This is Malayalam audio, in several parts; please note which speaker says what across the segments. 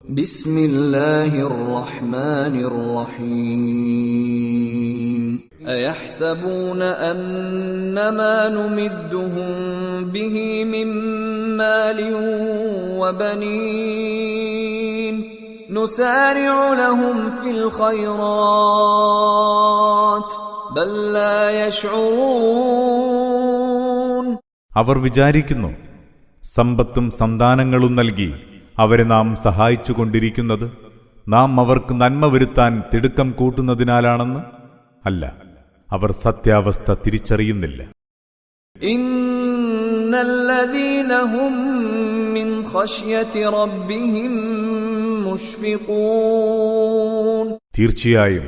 Speaker 1: بسم الله الرحمن الرحيم أيحسبون أنما نمدهم به من مال وبنين نسارع لهم في الخيرات بل لا يشعرون.
Speaker 2: അവർ വിചാരിക്കുന്നു സമ്പത്തും സന്താനങ്ങളും നൽകി അവരെ നാം സഹായിച്ചുകൊണ്ടിരിക്കുന്നത് നാം അവർക്ക് നന്മ വരുത്താൻ തിടുക്കം കൂട്ടുന്നതിനാലാണെന്ന്. അല്ല, അവർ സത്യാവസ്ഥ തിരിച്ചറിയുന്നില്ല.
Speaker 1: ഇന്നല്ലദീന ഹും മിൻ ഖശ്യതി റബ്ബിഹിം മുശ്ഫിഖൂൻ.
Speaker 2: തീർച്ചയായും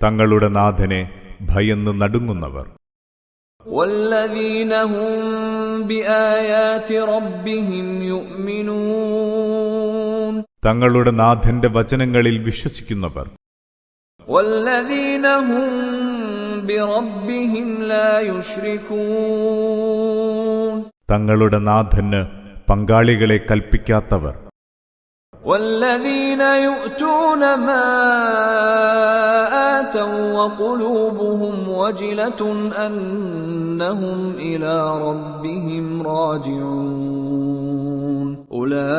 Speaker 2: തങ്ങളുടെ നാഥനെ ഭയന്ന് നടുങ്ങുന്നവർ.
Speaker 1: വല്ലദീന ഹും ബിആയാതി റബ്ബിഹിം യുഅ്മിനൂൻ.
Speaker 2: തങ്ങളുടെ നാഥന്റെ വചനങ്ങളിൽ വിശ്വസിക്കുന്നവർ.
Speaker 1: വല്ലദീന ഹും ബിറബ്ബിഹിം ലാ യുശ്രികൂൻ.
Speaker 2: തങ്ങളുടെ നാഥന് പങ്കാളികളെ കൽപ്പിക്കാത്തവർ.
Speaker 1: വല്ലദീന യുഅ്തൂന മാ ആതൗ വഖുലൂബുഹും വജിലതുൻ അന്നഹും ഇലാ റബ്ബിഹിം റാജിഊൻ. ഉലൈക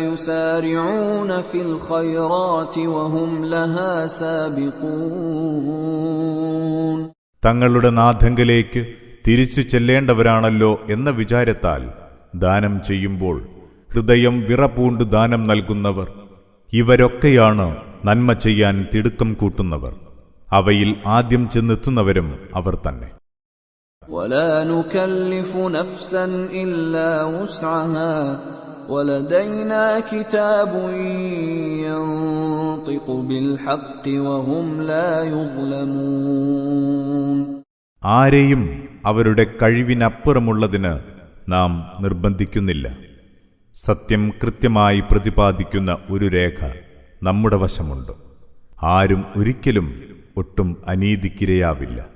Speaker 1: യുസാരിഊന ഫിൽ ഖൈറാത്തി വഹും ലഹാ സാബിഖൂൻ.
Speaker 2: തങ്ങളുടെ നാഥങ്കലേക്ക് തിരിച്ചു ചെല്ലേണ്ടവരാണല്ലോ എന്ന വിചാരത്താൽ ദാനം ചെയ്യുമ്പോൾ ഹൃദയം വിറപൂണ്ട് ദാനം നൽകുന്നവർ. ഇവരൊക്കെയാണ് നന്മ ചെയ്യാൻ തിടുക്കം കൂട്ടുന്നവർ. അവയിൽ ആദ്യം ചെന്നെത്തുന്നവരും അവർ തന്നെ.
Speaker 1: വലാ നുകല്ലിഫു നഫ്സൻ ഇല്ലാ വുസ്അഹാ വലദൈനാ കിതാബുൻ യൻതിഖു ബിൽ ഹഖ് വഹും ലാ യുദ്ലമൂൻ.
Speaker 2: ആരെയും അവരുടെ കഴിവിനപ്പുറമുള്ളതിന് നാം നിർബന്ധിക്കുന്നില്ല. സത്യം കൃത്യമായി പ്രതിപാദിക്കുന്ന ഒരു രേഖ നമ്മുടെ വശമുണ്ട്. ആരും ഒരിക്കലും ഒട്ടും അനീതിക്കിരയാവില്ല.